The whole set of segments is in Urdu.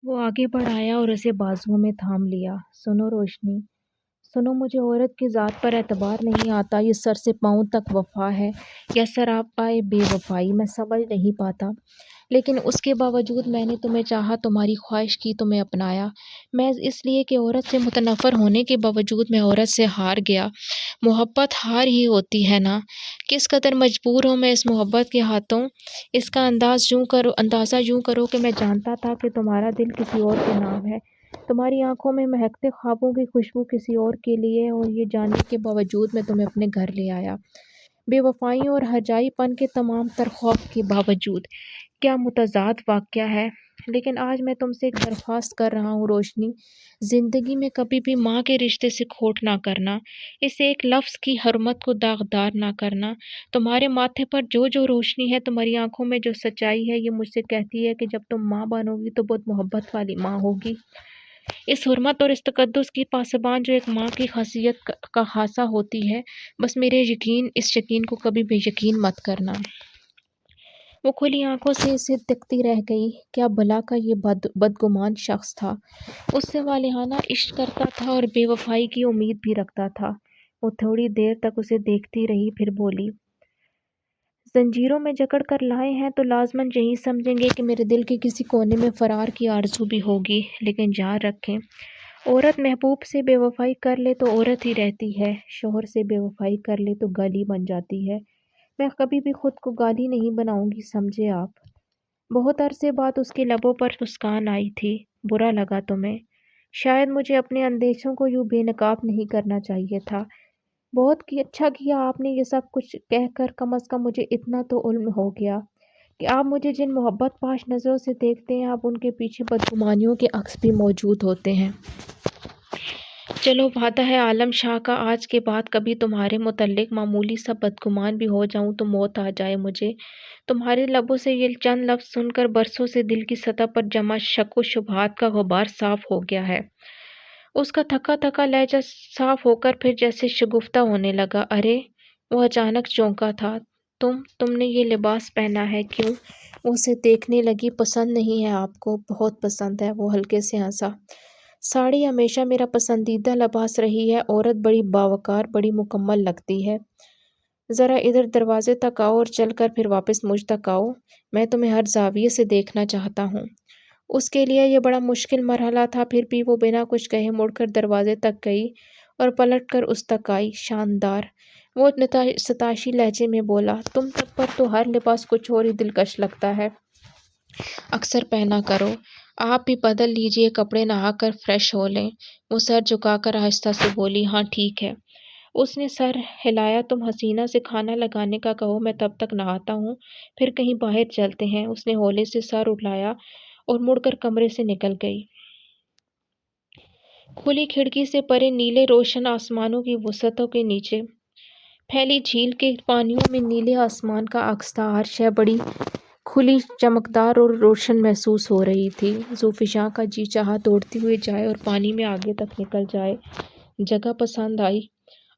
وہ آگے بڑھ آیا اور اسے بازوؤں میں تھام لیا۔ سنو روشنی، سنو، مجھے عورت کی ذات پر اعتبار نہیں آتا، یہ سر سے پاؤں تک وفا ہے یا سراپائے بے وفائی، میں سمجھ نہیں پاتا۔ لیکن اس کے باوجود میں نے تمہیں چاہا، تمہاری خواہش کی، تمہیں اپنایا، محض اس لیے کہ عورت سے متنفر ہونے کے باوجود میں عورت سے ہار گیا۔ محبت ہار ہی ہوتی ہے نا؟ کس قدر مجبور ہوں میں اس محبت کے ہاتھوں۔ اس کا اندازہ یوں کرو کہ میں جانتا تھا کہ تمہارا دل کسی اور کے نام ہے، تمہاری آنکھوں میں مہکتے خوابوں کی خوشبو کسی اور کے لیے، اور یہ جاننے کے باوجود میں تمہیں اپنے گھر لے آیا، بے وفائیوں اور ہرجائی پن کے تمام تر خوف کے باوجود۔ کیا متضاد واقعہ ہے! لیکن آج میں تم سے ایک درخواست کر رہا ہوں روشنی، زندگی میں کبھی بھی ماں کے رشتے سے کھوٹ نہ کرنا، اسے ایک لفظ کی حرمت کو داغدار نہ کرنا۔ تمہارے ماتھے پر جو جو روشنی ہے، تمہاری آنکھوں میں جو سچائی ہے، یہ مجھ سے کہتی ہے کہ جب تم ماں بنو گی تو بہت محبت والی ماں ہوگی۔ اس حرمت اور اس تقدس کی پاسبان جو ایک ماں کی خاصیت کا خاصہ ہوتی ہے، بس اس یقین کو کبھی بھی یقین مت کرنا۔ وہ کھلی آنکھوں سے اسے تکتی رہ گئی۔ کیا بلا کا یہ بدگمان شخص تھا؟ اس سے والہانہ عشق کرتا تھا اور بے وفائی کی امید بھی رکھتا تھا۔ وہ تھوڑی دیر تک اسے دیکھتی رہی، پھر بولی، زنجیروں میں جکڑ کر لائے ہیں تو لازماً یہی سمجھیں گے کہ میرے دل کے کسی کونے میں فرار کی آرزو بھی ہوگی، لیکن یاد رکھیں، عورت محبوب سے بے وفائی کر لے تو عورت ہی رہتی ہے، شوہر سے بے وفائی کر لے تو گالی بن جاتی ہے۔ میں کبھی بھی خود کو گالی نہیں بناؤں گی، سمجھے آپ؟ بہت عرصے بعد اس کے لبوں پر مسکان آئی تھی۔ برا لگا تمہیں؟ شاید مجھے اپنے اندیشوں کو یوں بے نقاب نہیں کرنا چاہیے تھا۔ بہت اچھا کیا آپ نے یہ سب کچھ کہہ کر، کم از کم مجھے اتنا تو علم ہو گیا کہ آپ مجھے جن محبت پاش نظروں سے دیکھتے ہیں، آپ ان کے پیچھے بدگمانیوں کے عکس بھی موجود ہوتے ہیں۔ چلو، وعدہ ہے عالم شاہ کا، آج کے بعد کبھی تمہارے متعلق معمولی سا بدگمان بھی ہو جاؤں تو موت آ جائے مجھے۔ تمہارے لبوں سے یہ چند لفظ سن کر برسوں سے دل کی سطح پر جمع شک و شبہات کا غبار صاف ہو گیا ہے۔ اس کا تھکا تھکا لہجہ صاف ہو کر پھر جیسے شگفتہ ہونے لگا۔ ارے! وہ اچانک چونکا تھا۔ تم نے یہ لباس پہنا ہے، کیوں؟ وہ اسے دیکھنے لگی۔ پسند نہیں ہے آپ کو؟ بہت پسند ہے، وہ ہلکے سے ہنسا۔ ساڑی ہمیشہ میرا پسندیدہ لباس رہی ہے، عورت بڑی باوقار، بڑی مکمل لگتی ہے۔ ذرا ادھر دروازے تک آؤ اور چل کر پھر واپس مجھ تک آؤ، میں تمہیں ہر زاویے سے دیکھنا چاہتا ہوں۔ اس کے لیے یہ بڑا مشکل مرحلہ تھا، پھر بھی وہ بنا کچھ کہے مڑ کر دروازے تک گئی اور پلٹ کر اس تک آئی۔ شاندار! وہ ستائشی لہجے میں بولا، تم تک پر تو ہر لباس کچھ اور ہی دلکش لگتا ہے، اکثر پہنا کرو۔ آپ بھی بدل لیجئے کپڑے، نہا کر فریش ہو لیں۔ وہ سر جھکا کر آہستہ سے بولی، ہاں ٹھیک ہے۔ اس نے سر ہلایا۔ تم حسینہ سے کھانا لگانے کا کہو، میں تب تک نہاتا ہوں، پھر کہیں باہر چلتے ہیں۔ اس نے ہولے سے سر اٹھایا اور مڑ کر کمرے سے نکل گئی۔ کھلی کھڑکی سے پرے نیلے روشن آسمانوں کی وسعتوں کے نیچے پھیلی جھیل کے پانیوں میں نیلے آسمان کا عکس تھا۔ ہر شے بڑی کھلی، چمکدار اور روشن محسوس ہو رہی تھی۔ ذوفشاں کا جی چاہا دوڑتی ہوئی جائے اور پانی میں آگے تک نکل جائے۔ جگہ پسند آئی؟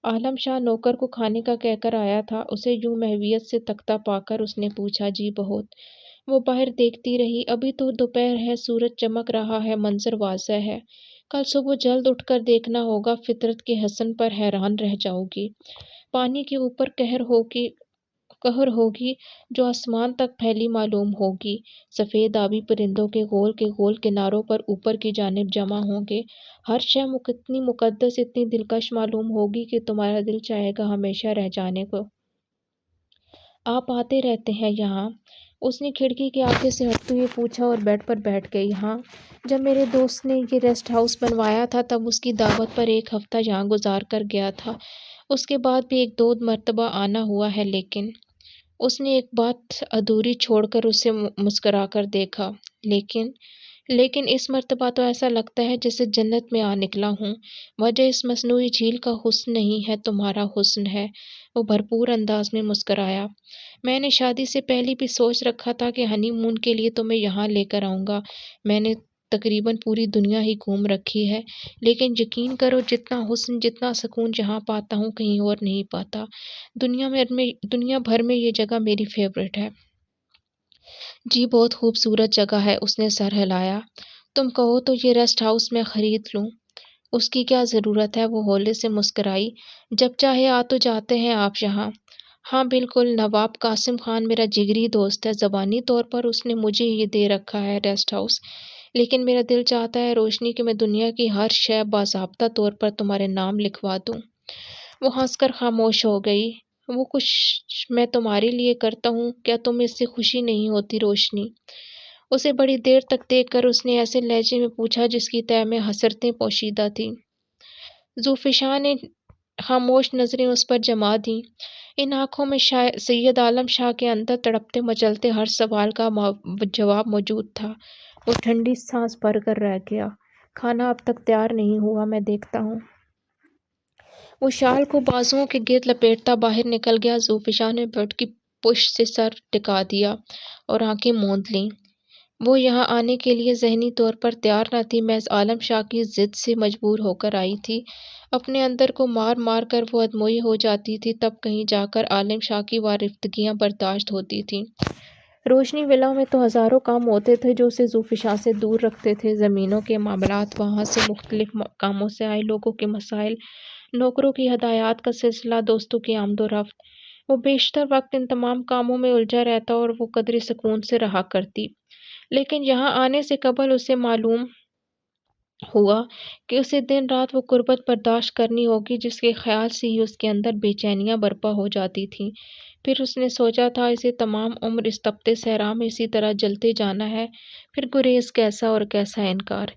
عالم شاہ نوکر کو کھانے کا کہہ کر آیا تھا۔ اسے یوں محویت سے تکتا پا کر اس نے پوچھا، جی بہت۔ وہ باہر دیکھتی رہی۔ ابھی تو دوپہر ہے، سورج چمک رہا ہے، منظر واضح ہے۔ کل صبح جلد اٹھ کر دیکھنا ہوگا، فطرت کے حسن پر حیران رہ جاؤ گی۔ پانی کے اوپر قہر ہوگی جو آسمان تک پھیلی معلوم ہوگی۔ سفید آبی پرندوں کے گول کناروں پر اوپر کی جانب جمع ہوں گے۔ ہر شے اتنی مقدس، اتنی دلکش معلوم ہوگی کہ تمہارا دل چاہے گا ہمیشہ رہ جانے کو۔ آپ آتے رہتے ہیں یہاں؟ اس نے کھڑکی کے آگے سے ہٹتے ہوئے پوچھا اور بیڈ پر بیٹھ گئی۔ ہاں، جب میرے دوست نے یہ ریسٹ ہاؤس بنوایا تھا تب اس کی دعوت پر ایک ہفتہ یہاں گزار کر گیا تھا۔ اس کے بعد بھی ایک دو مرتبہ آنا ہوا ہے، لیکن اس نے ایک بات ادھوری چھوڑ کر اسے مسکرا کر دیکھا۔ لیکن اس مرتبہ تو ایسا لگتا ہے جیسے جنت میں آ نکلا ہوں۔ وجہ اس مصنوعی جھیل کا حسن نہیں ہے، تمہارا حسن ہے۔ وہ بھرپور انداز میں مسکرایا۔ میں نے شادی سے پہلے بھی سوچ رکھا تھا کہ ہنی مون کے لیے تمہیں یہاں لے کر آؤں گا۔ میں نے تقریباً پوری دنیا ہی گھوم رکھی ہے، لیکن یقین کرو، جتنا حسن، جتنا سکون جہاں پاتا ہوں کہیں اور نہیں پاتا۔ دنیا بھر میں یہ جگہ میری فیورٹ ہے۔ جی، بہت خوبصورت جگہ ہے۔ اس نے سر ہلایا۔ تم کہو تو یہ ریسٹ ہاؤس میں خرید لوں۔ اس کی کیا ضرورت ہے؟ وہ ہولے سے مسکرائی۔ جب چاہے آ تو جاتے ہیں آپ یہاں۔ ہاں بالکل، نواب قاسم خان میرا جگری دوست ہے، زبانی طور پر اس نے مجھے یہ دے رکھا ہے ریسٹ ہاؤس، لیکن میرا دل چاہتا ہے روشنی کہ میں دنیا کی ہر شے باضابطہ طور پر تمہارے نام لکھوا دوں۔ وہ ہنس کر خاموش ہو گئی۔ وہ کچھ میں تمہارے لیے کرتا ہوں، کیا تمہیں اس سے خوشی نہیں ہوتی روشنی؟ اسے بڑی دیر تک دیکھ کر اس نے ایسے لہجے میں پوچھا جس کی تہ میں حسرتیں پوشیدہ تھیں۔ ذوالفشاں نے خاموش نظریں اس پر جما دیں۔ ان آنکھوں میں سید عالم شاہ کے اندر تڑپتے مچلتے ہر سوال کا جواب موجود تھا۔ وہ ٹھنڈی سانس بھر کر رہ گیا۔ کھانا اب تک تیار نہیں ہوا، میں دیکھتا ہوں۔ وہ شال کو بازوؤں کے گرد لپیٹتا باہر نکل گیا۔ ذوالفشاں نے بیڈ کی پشت سے سر ٹکا دیا اور آنکھیں موند لیں۔ وہ یہاں آنے کے لیے ذہنی طور پر تیار نہ تھی، محض عالم شاہ کی ضد سے مجبور ہو کر آئی تھی۔ اپنے اندر کو مار مار کر وہ ادموئی ہو جاتی تھی، تب کہیں جا کر عالم شاہ کی وارفتگیاں برداشت ہوتی تھیں۔ روشنی ولا میں تو ہزاروں کام ہوتے تھے جو اسے ذوالفشاں سے دور رکھتے تھے، زمینوں کے معاملات، وہاں سے مختلف کاموں سے آئے لوگوں کے مسائل، نوکروں کی ہدایات کا سلسلہ، دوستوں کی آمد و رفت۔ وہ بیشتر وقت ان تمام کاموں میں الجھا رہتا اور وہ قدرے سکون سے رہا کرتی، لیکن یہاں آنے سے قبل اسے معلوم ہوا کہ اسے دن رات وہ غربت برداشت کرنی ہوگی جس کے خیال سے ہی اس کے اندر بے چینیاں برپا ہو جاتی تھیں۔ پھر اس نے سوچا تھا اسے تمام عمر اس تپتے صحرا میں اسی طرح جلتے جانا ہے، پھر گریز کیسا اور کیسا انکار۔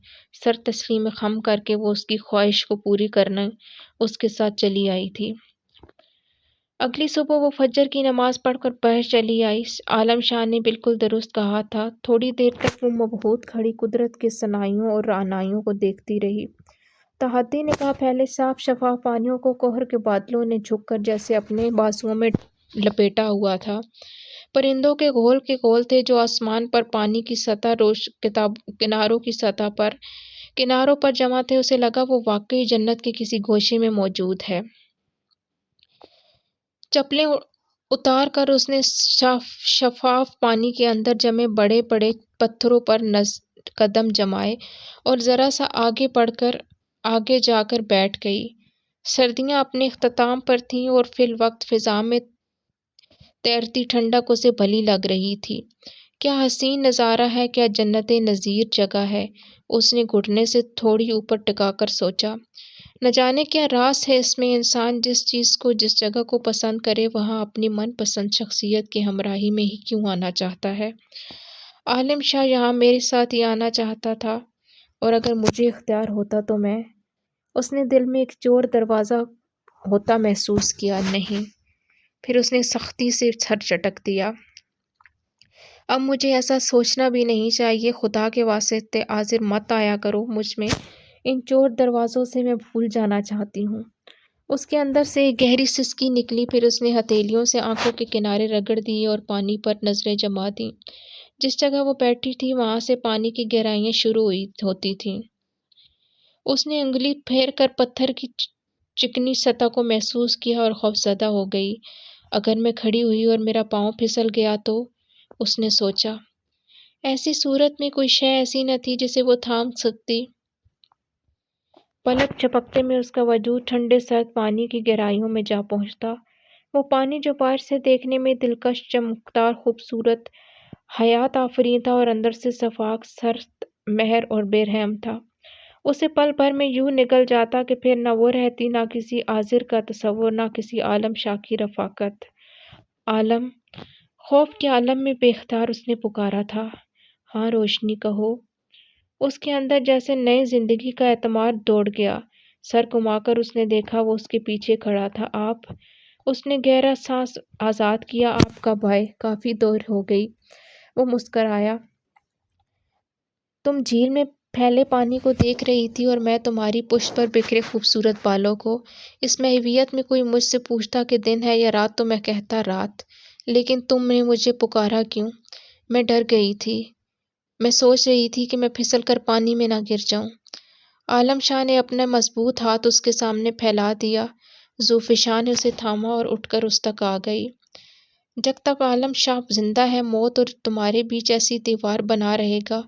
سر تسلیم خم کر کے وہ اس کی خواہش کو پوری کرنے اس کے ساتھ چلی آئی تھی۔ اگلی صبح وہ فجر کی نماز پڑھ کر باہر چلی آئی۔ عالم شاہ نے بالکل درست کہا تھا۔ تھوڑی دیر تک وہ مبہوت کھڑی قدرت کے صنائعوں اور رعنائیوں کو دیکھتی رہی۔ تحدی نگاہ پھیلے صاف شفاف پانیوں کو قہر کے بادلوں نے جھک کر جیسے اپنے بازوؤں میں لپیٹا ہوا تھا۔ پرندوں کے گول تھے جو آسمان پر پانی کی سطح کناروں پر جمع تھے۔ اسے لگا وہ واقعی جنت کے کسی گوشے میں موجود ہے۔ چپلیں اتار کر اس نے شفاف پانی کے اندر جمے بڑے بڑے پتھروں پر قدم جمائے اور ذرا سا آگے جا کر بیٹھ گئی۔ سردیاں اپنے اختتام پر تھیں اور فی الوقت فضا میں تیرتی ٹھنڈک اسے بھلی لگ رہی تھی۔ کیا حسین نظارہ ہے، کیا جنت نظیر جگہ ہے، اس نے گھٹنے سے تھوڑی اوپر ٹکا کر سوچا۔ نہ جانے کیا راز ہے اس میں، انسان جس چیز کو جس جگہ کو پسند کرے وہاں اپنی من پسند شخصیت کی ہمراہی میں ہی کیوں آنا چاہتا ہے؟ عالم شاہ یہاں میرے ساتھ ہی آنا چاہتا تھا، اور اگر مجھے اختیار ہوتا تو میں… اس نے دل میں ایک چور دروازہ ہوتا محسوس کیا۔ نہیں۔ پھر اس نے سختی سے سر چٹک دیا۔ اب مجھے ایسا سوچنا بھی نہیں چاہیے، خدا کے واسطے حاضر مت آیا کرو مجھ میں، ان چور دروازوں سے میں بھول جانا چاہتی ہوں۔ اس کے اندر سے ایک گہری سسکی نکلی، پھر اس نے ہتھیلیوں سے آنکھوں کے کنارے رگڑ دیے اور پانی پر نظریں جما دیں۔ جس جگہ وہ بیٹھی تھی وہاں سے پانی کی گہرائیاں شروع ہوتی تھیں۔ اس نے انگلی پھیر کر پتھر کی چکنی سطح کو محسوس کیا اور خوفزدہ ہو گئی۔ اگر میں کھڑی ہوئی اور میرا پاؤں پھسل گیا تو؟ اس نے سوچا۔ ایسی صورت میں کوئی شے ایسی نہ تھی جسے وہ تھام سکتی۔ پلک جھپکتے میں اس کا وجود ٹھنڈے سرد پانی کی گہرائیوں میں جا پہنچتا۔ وہ پانی جو باہر سے دیکھنے میں دلکش، چمکدار، خوبصورت، حیات آفریں تھا اور اندر سے شفاف، سرد، مہر اور بے رحم تھا، اسے پل بھر میں یوں نگل جاتا کہ پھر نہ وہ رہتی، نہ کسی عاذر کا تصور، نہ کسی عالم شاہ کی رفاقت۔ عالم! خوف کے عالم میں بے اختیار اس نے پکارا تھا۔ ہاں روشنی، کہو۔ اس کے اندر جیسے نئی زندگی کا اعتماد دوڑ گیا۔ سر گھما کر اس نے دیکھا وہ اس کے پیچھے کھڑا تھا۔ آپ؟ اس نے گہرا سانس آزاد کیا۔ آپ کب آئے؟ کافی دیر ہو گئی۔ وہ مسکرایا۔ تم جھیل میں پھیلے پانی کو دیکھ رہی تھی اور میں تمہاری پشت پر بکھرے خوبصورت بالوں کو۔ اس محویت میں کوئی مجھ سے پوچھتا کہ دن ہے یا رات تو میں کہتا رات، لیکن تم نے مجھے پکارا کیوں؟ میں ڈر گئی تھی، میں سوچ رہی تھی کہ میں پھسل کر پانی میں نہ گر جاؤں۔ عالم شاہ نے اپنا مضبوط ہاتھ اس کے سامنے پھیلا دیا۔ ذوالفشاں نے اسے تھاما اور اٹھ کر اس تک آ گئی۔ جب تک عالم شاہ زندہ ہے موت اور تمہارے بیچ ایسی دیوار بنا رہے گا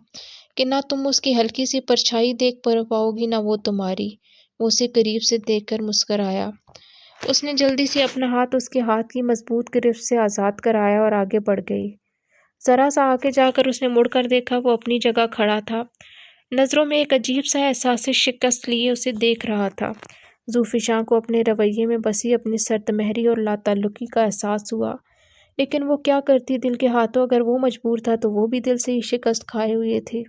کہ نہ تم اس کی ہلکی سی پرچھائی دیکھ پاؤ گی نہ وہ تمہاری۔ وہ اسے قریب سے دیکھ کر مسکرایا۔ اس نے جلدی سے اپنا ہاتھ اس کے ہاتھ کی مضبوط گرفت سے آزاد کرایا اور آگے بڑھ گئی۔ ذرا سا آگے جا کر اس نے مڑ کر دیکھا، وہ اپنی جگہ کھڑا تھا، نظروں میں ایک عجیب سا احساس شکست لیے اسے دیکھ رہا تھا۔ ذوفشاں کو اپنے رویے میں بسی اپنی سرد مہری اور لا تعلقی کا احساس ہوا، لیکن وہ کیا کرتی دل کے ہاتھوں؟ اگر وہ مجبور تھا تو وہ بھی دل سے ہی شکست کھائے ہوئے تھے۔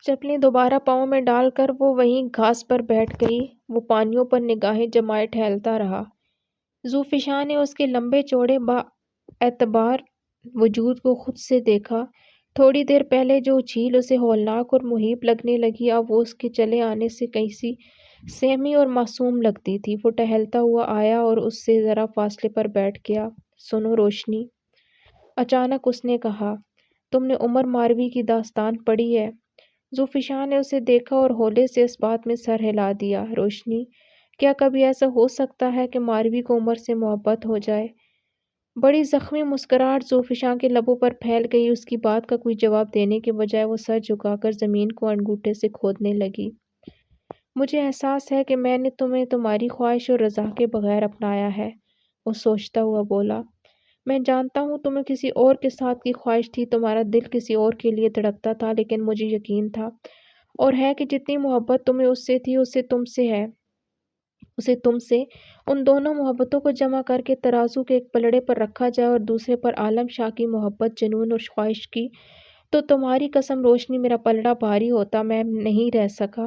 چپلیں دوبارہ پاؤں میں ڈال کر وہ وہیں گھاس پر بیٹھ گئی۔ وہ پانیوں پر نگاہیں جمائے ٹہلتا رہا۔ ذوفشاں نے اس کے لمبے چوڑے با اعتبار وجود کو خود سے دیکھا۔ تھوڑی دیر پہلے جو جھیل اسے ہولناک اور محیب لگنے لگی، اب وہ اس کے چلے آنے سے کیسی سہمی اور معصوم لگتی تھی۔ وہ ٹہلتا ہوا آیا اور اس سے ذرا فاصلے پر بیٹھ گیا۔ سنو روشنی، اچانک اس نے کہا، تم نے عمر ماروی کی داستان پڑھی ہے؟ ذوفشاں نے اسے دیکھا اور ہولے سے اس بات میں سر ہلا دیا۔ روشنی، کیا کبھی ایسا ہو سکتا ہے کہ ماروی کو عمر سے محبت ہو جائے؟ بڑی زخمی مسکراہٹ ذوفشاں کے لبوں پر پھیل گئی۔ اس کی بات کا کوئی جواب دینے کے بجائے وہ سر جھکا کر زمین کو انگوٹھے سے کھودنے لگی۔ مجھے احساس ہے کہ میں نے تمہیں تمہاری خواہش اور رضا کے بغیر اپنایا ہے، وہ سوچتا ہوا بولا۔ میں جانتا ہوں تمہیں کسی اور کے ساتھ کی خواہش تھی، تمہارا دل کسی اور کے لیے دھڑکتا تھا، لیکن مجھے یقین تھا اور ہے کہ جتنی محبت تمہیں اس سے تھی، اسے تم سے ان دونوں محبتوں کو جمع کر کے ترازو کے ایک پلڑے پر رکھا جائے اور دوسرے پر عالم شاہ کی محبت، جنون اور خواہش کی، تو تمہاری قسم روشنی میرا پلڑا بھاری ہوتا، میں نہیں رہ سکا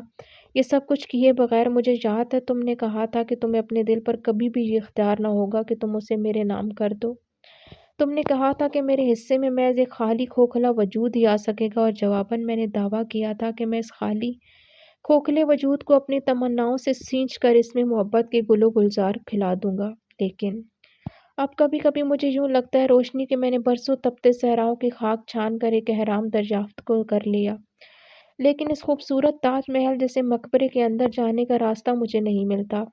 یہ سب کچھ کیے بغیر۔ مجھے یاد ہے تم نے کہا تھا کہ تمہیں اپنے دل پر کبھی بھی یہ اختیار نہ ہوگا کہ تم اسے میرے نام کر دو۔ تم نے کہا تھا کہ میرے حصے میں محض ایک خالی کھوکھلا وجود ہی آ سکے گا، اور جواباً میں نے دعویٰ کیا تھا کہ میں اس خالی کھوکھلے وجود کو اپنی تمناؤں سے سینچ کر اس میں محبت کے گل و گلزار کھلا دوں گا۔ لیکن اب کبھی کبھی مجھے یوں لگتا ہے روشنی کہ میں نے برسوں تپتے صحراؤں کی خاک چھان کر ایک احرام دریافت کو کر لیا، لیکن اس خوبصورت تاج محل جیسے مقبرے کے اندر جانے کا راستہ مجھے نہیں ملتا۔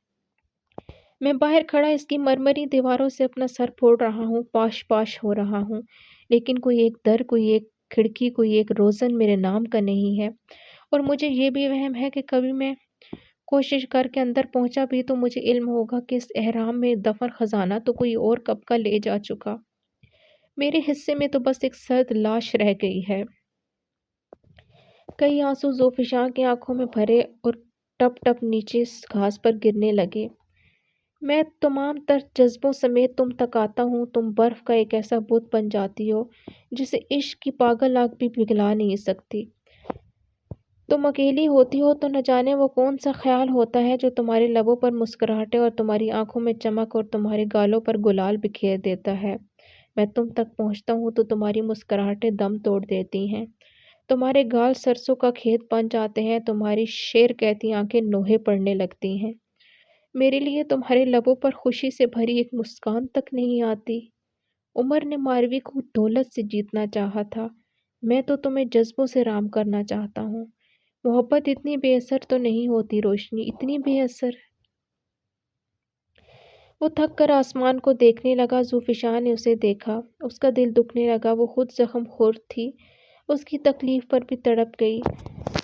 میں باہر کھڑا اس کی مرمری دیواروں سے اپنا سر پھوڑ رہا ہوں، پاش پاش ہو رہا ہوں، لیکن کوئی ایک در، کوئی ایک کھڑکی، کوئی ایک روزن میرے نام کا نہیں ہے۔ اور مجھے یہ بھی وہم ہے کہ کبھی میں کوشش کر کے اندر پہنچا بھی تو مجھے علم ہوگا کہ اس احرام میں دفن خزانہ تو کوئی اور کب کا لے جا چکا، میرے حصے میں تو بس ایک سرد لاش رہ گئی ہے۔ کئی آنسو ذوفشاں کی آنکھوں میں بھرے اور ٹپ ٹپ نیچے گھاس پر گرنے لگے۔ میں تمام تر جذبوں سمیت تم تک آتا ہوں، تم برف کا ایک ایسا بت بن جاتی ہو جسے عشق کی پاگل آگ بھی پگھلا نہیں سکتی۔ تم اکیلی ہوتی ہو تو نہ جانے وہ کون سا خیال ہوتا ہے جو تمہارے لبوں پر مسکراہٹیں اور تمہاری آنکھوں میں چمک اور تمہارے گالوں پر گلال بکھیر دیتا ہے۔ میں تم تک پہنچتا ہوں تو تمہاری مسکراہٹیں دم توڑ دیتی ہیں، تمہارے گال سرسوں کا کھیت بن جاتے ہیں، تمہاری شیر کہتی آنکھیں نوحے پڑنے لگتی ہیں۔ میرے لیے تمہارے لبوں پر خوشی سے بھری ایک مسکان تک نہیں آتی۔ عمر نے ماروی کو دولت سے جیتنا چاہا تھا، میں تو تمہیں جذبوں سے رام کرنا چاہتا ہوں۔ محبت اتنی بے اثر تو نہیں ہوتی روشنی، اتنی بے اثر۔ وہ تھک کر آسمان کو دیکھنے لگا۔ ذوفشاں نے اسے دیکھا، اس کا دل دکھنے لگا، وہ خود زخم خور تھی، اس کی تکلیف پر بھی تڑپ گئی۔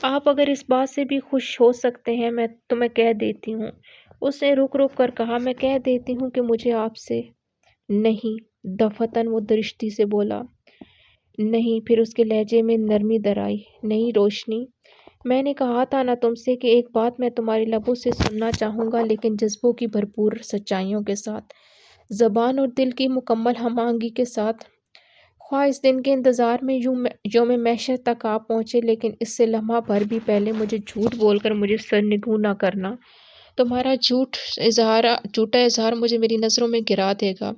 آپ اگر اس بات سے بھی خوش ہو سکتے ہیں میں تمہیں کہہ دیتی ہوں، اس نے رک رک کر کہا، میں کہہ دیتی ہوں کہ مجھے آپ سے نہیں۔ دفعتاً وہ درشتی سے بولا، نہیں۔ پھر اس کے لہجے میں نرمی در آئی، نہیں روشنی، میں نے کہا تھا نا تم سے کہ ایک بات میں تمہارے لبوں سے سننا چاہوں گا، لیکن جذبوں کی بھرپور سچائیوں کے ساتھ، زبان اور دل کی مکمل ہم آہنگی کے ساتھ۔ خواہ اس دن کے انتظار میں یوم محشر تک آپ پہنچے، لیکن اس سے لمحہ بھر بھی پہلے مجھے جھوٹ بول کر مجھے سرنگوں نہ کرنا۔ تمہارا جھوٹا اظہار مجھے میری نظروں میں گرا دے گا،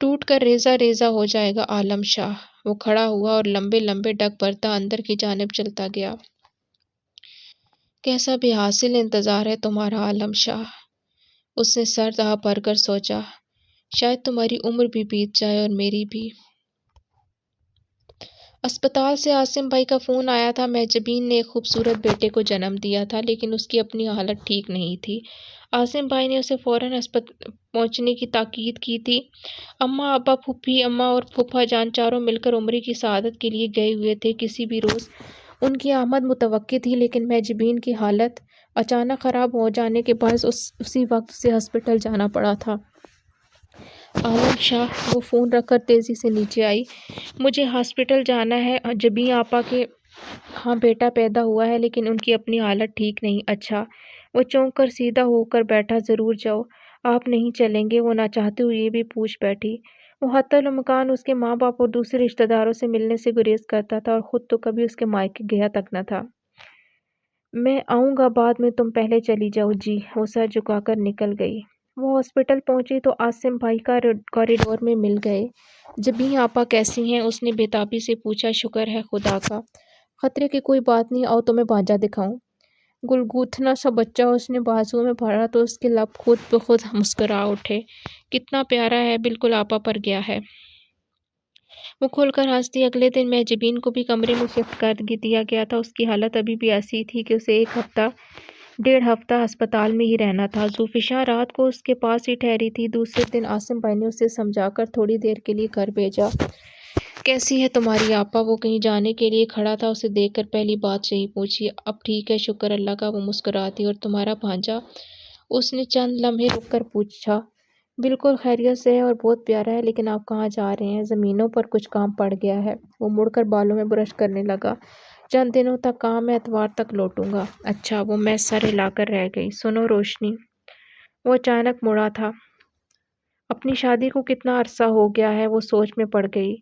ٹوٹ کر ریزہ ریزہ ہو جائے گا عالم شاہ۔ وہ کھڑا ہوا اور لمبے لمبے ڈگ بھرتا اندر کی جانب چلتا گیا۔ کیسا بے حاصل انتظار ہے تمہارا عالم شاہ، اس نے سر آہ بھر کر سوچا، شاید تمہاری عمر بھی بیت جائے اور میری بھی۔ اسپتال سے عاصم بھائی کا فون آیا تھا۔ محجبین نے ایک خوبصورت بیٹے کو جنم دیا تھا، لیکن اس کی اپنی حالت ٹھیک نہیں تھی۔ عاصم بھائی نے اسے فوراً پہنچنے کی تاکید کی تھی۔ اماں، ابا، پھوپھی اماں اور پھوپھا جان چاروں مل کر عمرے کی سعادت کے لیے گئے ہوئے تھے۔ کسی بھی روز ان کی آمد متوقع تھی، لیکن محجبین کی حالت اچانک خراب ہو جانے کے باعث اسی وقت اسے ہسپتال جانا پڑا تھا۔ عالم شاہ وہ فون رکھ کر تیزی سے نیچے آئی۔ مجھے ہاسپٹل جانا ہے، جبیں آپا کے ہاں بیٹا پیدا ہوا ہے، لیکن ان کی اپنی حالت ٹھیک نہیں۔ اچھا، وہ چونک کر سیدھا ہو کر بیٹھا۔ ضرور جاؤ، آپ نہیں چلیں گے؟ وہ نہ چاہتے ہوئے یہ بھی پوچھ بیٹھی۔ وہ حتی الامکان اس کے ماں باپ اور دوسرے رشتہ داروں سے ملنے سے گریز کرتا تھا، اور خود تو کبھی اس کے مائکے گیا تک نہ تھا۔ میں آؤں گا بعد میں، تم پہلے چلی جاؤ۔ جی۔ وہ سر جھکا کر نکل گئی۔ وہ ہاسپٹل پہنچی تو عاصم بھائی کوریڈور میں مل گئے۔ جبیں آپا کیسی ہیں؟ اس نے بے تابی سے پوچھا۔ شکر ہے خدا کا، خطرے کی کوئی بات نہیں۔ آؤ تمہیں بھانجا دکھاؤں۔ گلگوتھنا سا بچہ اس نے بازو میں بھرا تو اس کے لب خود بخود مسکرا اٹھے۔ کتنا پیارا ہے، بالکل آپا پر گیا ہے۔ وہ کھل کر ہنس دی۔ اگلے دن محجبین کو بھی کمرے میں شفٹ کر دیا گیا تھا۔ اس کی حالت ابھی بھی ایسی تھی کہ اسے 1.5 ہفتہ ہسپتال میں ہی رہنا تھا۔ زوفشاں رات کو اس کے پاس ہی ٹھہری تھی۔ دوسرے دن عاصم بھائی نے اسے سمجھا کر تھوڑی دیر کے لیے گھر بھیجا۔ کیسی ہے تمہاری آپا؟ وہ کہیں جانے کے لیے کھڑا تھا، اسے دیکھ کر پہلی بات یہی پوچھی۔ اب ٹھیک ہے، شکر اللہ کا، وہ مسکراتی۔ اور تمہارا بھانجا؟ اس نے چند لمحے رک کر پوچھا۔ بالکل خیریت سے ہے اور بہت پیارا ہے، لیکن آپ کہاں جا رہے ہیں؟ زمینوں پر کچھ کام پڑ گیا ہے۔ وہ مڑ کر بالوں میں برش کرنے لگا۔ چند دنوں تک کام ہے، اتوار تک لوٹوں گا۔ اچھا، وہ میں سر ہلا کر رہ گئی۔ سنو روشنی، وہ اچانک مڑا تھا۔ اپنی شادی کو کتنا عرصہ ہو گیا ہے؟ وہ سوچ میں پڑ گئی۔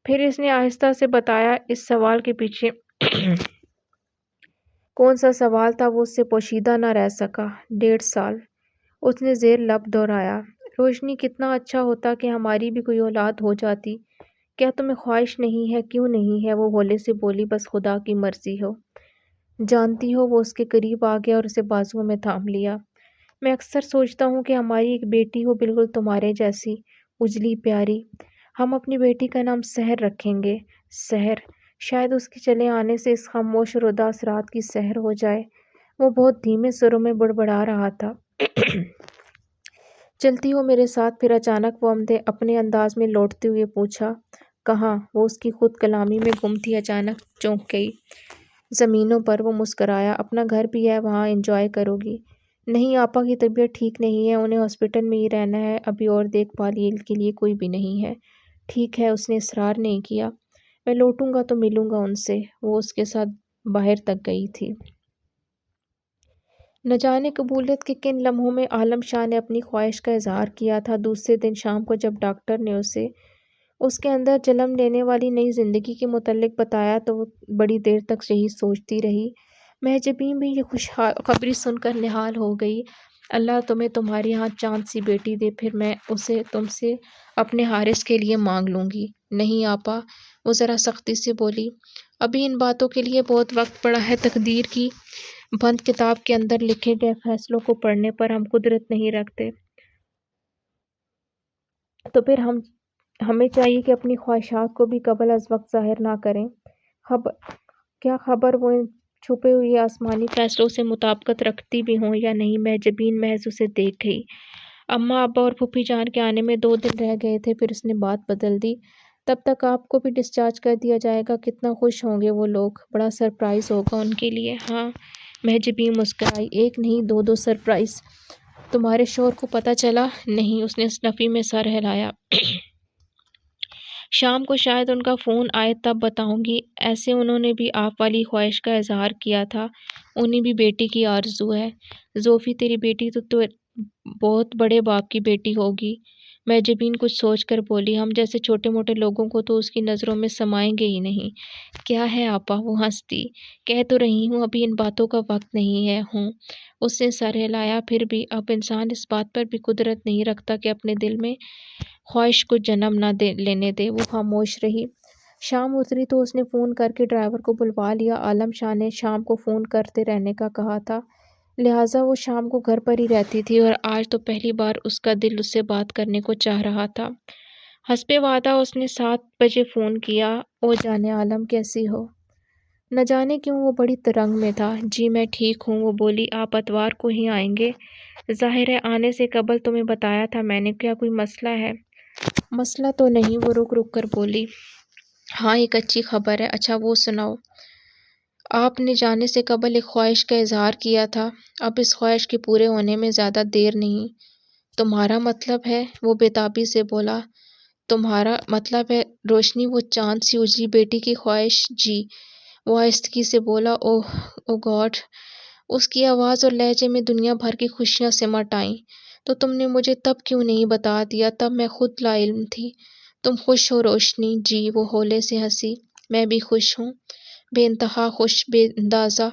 پھر اس نے آہستہ سے بتایا۔ اس سوال کے پیچھے کون سا سوال تھا وہ اس سے پوشیدہ نہ رہ سکا۔ 1.5 سال، اس نے زیر لب دہرایا۔ روشنی، کتنا اچھا ہوتا کہ ہماری بھی کوئی اولاد ہو جاتی۔ کیا تمہیں خواہش نہیں ہے؟ کیوں نہیں ہے؟ وہ ہولے سے بولی۔ بس خدا کی مرضی ہو۔ جانتی ہو؟ وہ اس کے قریب آ گیا اور اسے بازوؤں میں تھام لیا۔ میں اکثر سوچتا ہوں کہ ہماری ایک بیٹی ہو، بالکل تمہارے جیسی، اجلی پیاری۔ ہم اپنی بیٹی کا نام سحر رکھیں گے۔ سحر؟ شاید اس کے چلے آنے سے اس خاموش اور اداس رات کی سحر ہو جائے۔ وہ بہت دھیمے سروں میں بڑبڑا رہا تھا۔ چلتی ہو میرے ساتھ؟ پھر اچانک وہ اپنے انداز میں لوٹتے ہوئے پوچھا۔ کہاں؟ وہ اس کی خود کلامی میں گم تھی، اچانک چونک گئی۔ زمینوں پر، وہ مسکرایا۔ اپنا گھر بھی ہے، وہاں انجوائے کرو گی۔ نہیں، آپا کی طبیعت ٹھیک نہیں ہے، انہیں ہاسپٹل میں ہی رہنا ہے ابھی، اور دیکھ بھال کے لیے کوئی بھی نہیں ہے۔ ٹھیک ہے، اس نے اصرار نہیں کیا۔ میں لوٹوں گا تو ملوں گا ان سے۔ وہ اس کے ساتھ باہر تک گئی تھی۔ نہ جانے قبولیت کے کن لمحوں میں عالم شاہ نے اپنی خواہش کا اظہار کیا تھا۔ دوسرے دن شام کو جب ڈاکٹر نے اسے اس کے اندر جنم لینے والی نئی زندگی کے متعلق بتایا تو وہ بڑی دیر تک یہی سوچتی رہی۔ محجبین بھی یہ خوش خبری سن کر نہال ہو گئی۔ اللہ تمہیں تمہارے ہاں چاند سی بیٹی دے، پھر میں اسے تم سے اپنے حارث کے لیے مانگ لوں گی۔ نہیں آپا، وہ ذرا سختی سے بولی، ابھی ان باتوں کے لیے بہت وقت پڑا ہے۔ تقدیر کی بند کتاب کے اندر لکھے گئے فیصلوں کو پڑھنے پر ہم قدرت نہیں رکھتے، تو پھر ہمیں چاہیے کہ اپنی خواہشات کو بھی قبل از وقت ظاہر نہ کریں۔ کیا خبر وہ ان چھپے ہوئے آسمانی فیصلوں سے مطابقت رکھتی بھی ہوں یا نہیں۔ محجبین محض اسے دیکھ گئی۔ اماں، ابا اور پھوپھی جان کے آنے میں 2 دن رہ گئے تھے، پھر اس نے بات بدل دی۔ تب تک آپ کو بھی ڈسچارج کر دیا جائے گا۔ کتنا خوش ہوں گے وہ لوگ، بڑا سرپرائز ہوگا ان کے لیے۔ ہاں، محجبین مسکرائی۔ 1 نہیں 2 سرپرائز۔ تمہارے شوہر کو پتہ چلا؟ نہیں، اس نے نفی میں سر ہلایا۔ شام کو شاید ان کا فون آئے تب بتاؤں گی۔ ایسے انہوں نے بھی آپ والی خواہش کا اظہار کیا تھا، انہیں بھی بیٹی کی آرزو ہے۔ زوفی، تیری بیٹی تو بہت بڑے باپ کی بیٹی ہوگی۔ محجبین کچھ سوچ کر بولی۔ ہم جیسے چھوٹے موٹے لوگوں کو تو اس کی نظروں میں سمائیں گے ہی نہیں۔ کیا ہے آپا؟ وہ ہنس دی۔ کہہ تو رہی ہوں، ابھی ان باتوں کا وقت نہیں ہے۔ ہوں، اس نے سر ہلایا۔ پھر بھی اب انسان اس بات پر بھی قدرت نہیں رکھتا کہ اپنے دل میں خواہش کو جنم نہ لینے دے۔ وہ خاموش رہی۔ شام اتری تو اس نے فون کر کے ڈرائیور کو بلوا لیا۔ عالم شاہ نے شام کو فون کرتے رہنے کا کہا تھا، لہٰذا وہ شام کو گھر پر ہی رہتی تھی، اور آج تو پہلی بار اس کا دل اس سے بات کرنے کو چاہ رہا تھا۔ حسب وعدہ اس نے 7 بجے فون کیا۔ او جانِ عالم، کیسی ہو؟ نہ جانے کیوں وہ بڑی ترنگ میں تھا۔ جی میں ٹھیک ہوں، وہ بولی۔ آپ اتوار کو ہی آئیں گے؟ ظاہر ہے آنے سے قبل تمہیں بتایا تھا میں نے۔ کیا کوئی مسئلہ ہے؟ مسئلہ تو نہیں، وہ رک رک کر بولی۔ ہاں ایک اچھی خبر ہے۔ اچھا وہ سناؤ۔ آپ نے جانے سے قبل ایک خواہش کا اظہار کیا تھا، اب اس خواہش کے پورے ہونے میں زیادہ دیر نہیں۔ تمہارا مطلب ہے؟ وہ بےتابی سے بولا۔ تمہارا مطلب ہے روشنی، وہ چاند سی اجلی بیٹی کی خواہش؟ جی، وہ آہستگی سے بولا۔ او گاڈ! اس کی آواز اور لہجے میں دنیا بھر کی خوشیاں سمٹ آئیں۔ تو تم نے مجھے تب کیوں نہیں بتا دیا؟ تب میں خود لا علم تھی۔ تم خوش ہو روشنی؟ جی، وہ ہولے سے ہنسی۔ میں بھی خوش ہوں، بے انتہا خوش، بے اندازہ۔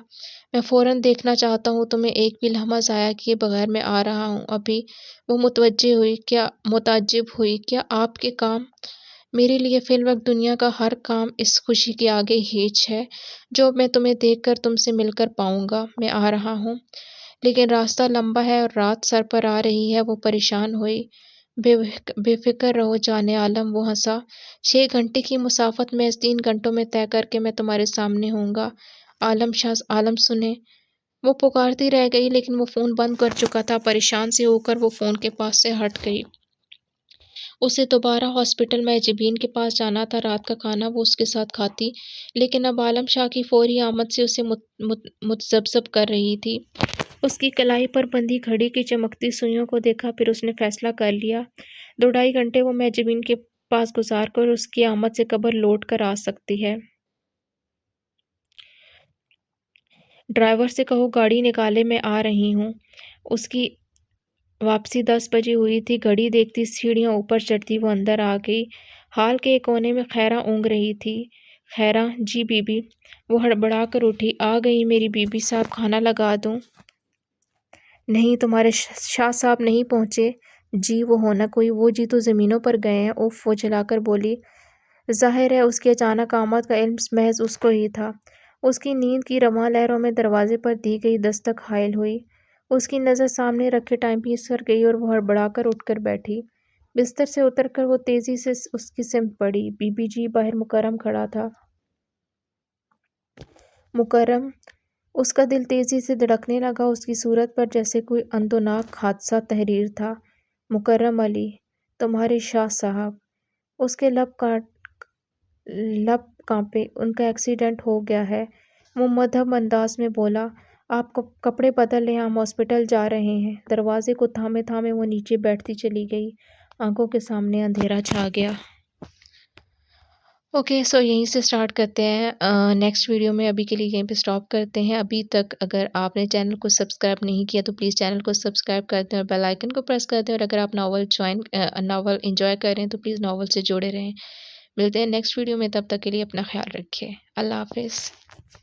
میں فوراً دیکھنا چاہتا ہوں تمہیں، ایک بھی لمحہ ضائع کیے بغیر میں آ رہا ہوں ابھی۔ وہ متعجب ہوئی۔ کیا آپ کے کام؟ میرے لیے فی الوقت دنیا کا ہر کام اس خوشی کے آگے ہیچ ہے جو میں تمہیں دیکھ کر تم سے مل کر پاؤں گا۔ میں آ رہا ہوں، لیکن راستہ لمبا ہے اور رات سر پر آ رہی ہے۔ وہ پریشان ہوئی۔ بے فکر رہو جان عالم، وہ ہنسا۔ 6 گھنٹے کی مسافت محض 3 گھنٹوں میں طے کر کے میں تمہارے سامنے ہوں گا۔ عالم سنیں۔ وہ پکارتی رہ گئی لیکن وہ فون بند کر چکا تھا۔ پریشان سے ہو کر وہ فون کے پاس سے ہٹ گئی۔ اسے دوبارہ ہاسپٹل محجبین کے پاس جانا تھا۔ رات کا کھانا وہ اس کے ساتھ کھاتی، لیکن اب عالم شاہ کی فوری آمد سے اسے متذبذب کر رہی تھی۔ اس کی کلائی پر بندھی گھڑی کی چمکتی سوئیوں کو دیکھا، پھر اس نے فیصلہ کر لیا 2-2.5 گھنٹے وہ محجبین کے پاس گزار کر اس کی آمد سے قبل لوٹ کر آ سکتی ہے۔ ڈرائیور سے کہو گاڑی نکالے، میں آ رہی ہوں۔ اس کی واپسی 10 بجے ہوئی تھی۔ گھڑی دیکھتی سیڑھیاں اوپر چڑھتی وہ اندر آ گئی۔ ہال کے ایک کونے میں خیرہ اونگ رہی تھی۔ خیرہ؟ جی بی بی۔ وہ ہڑبڑا کر اٹھی۔ آ گئی میری بی بی صاحب، کھانا لگا دوں؟ نہیں، تمہارے شاہ صاحب نہیں پہنچے؟ جی، وہ ہونا کوئی، وہ جی تو زمینوں پر گئے ہیں۔ اف، وہ جلا کر بولی۔ ظاہر ہے اس کی اچانک آمد کا علم محض اس کو ہی تھا۔ اس کی نیند کی رواں لہروں میں دروازے پر دی گئی دستک حائل ہوئی۔ اس کی نظر سامنے رکھے ٹائم پیس پر گئی اور وہ ہڑبڑا کر اٹھ کر بیٹھی۔ بستر سے اتر کر وہ تیزی سے اس کی سمت بڑھی۔ بی بی جی، باہر مکرم کھڑا تھا۔ مکرم؟ اس کا دل تیزی سے دھڑکنے لگا۔ اس کی صورت پر جیسے کوئی اندوناک حادثہ تحریر تھا۔ مکرم علی، تمہارے شاہ صاحب۔ اس کے لب کانپے۔ ان کا ایکسیڈنٹ ہو گیا ہے، وہ مدھم انداز میں بولا۔ آپ کپڑے بدل لیں، ہم ہاسپٹل جا رہے ہیں۔ دروازے کو تھامے تھامے وہ نیچے بیٹھتی چلی گئی۔ آنکھوں کے سامنے اندھیرا چھا گیا۔ اوکے، سو یہیں سے سٹارٹ کرتے ہیں نیکسٹ ویڈیو میں۔ ابھی کے لیے یہیں پہ سٹاپ کرتے ہیں۔ ابھی تک اگر آپ نے چینل کو سبسکرائب نہیں کیا تو پلیز چینل کو سبسکرائب کر دیں اور بیل آئیکن کو پریس کر دیں، اور اگر آپ ناول انجوائے کر رہے ہیں تو پلیز ناول سے جڑے رہیں۔ ملتے ہیں نیکسٹ ویڈیو میں، تب تک کے لیے اپنا خیال رکھیے۔ اللہ حافظ۔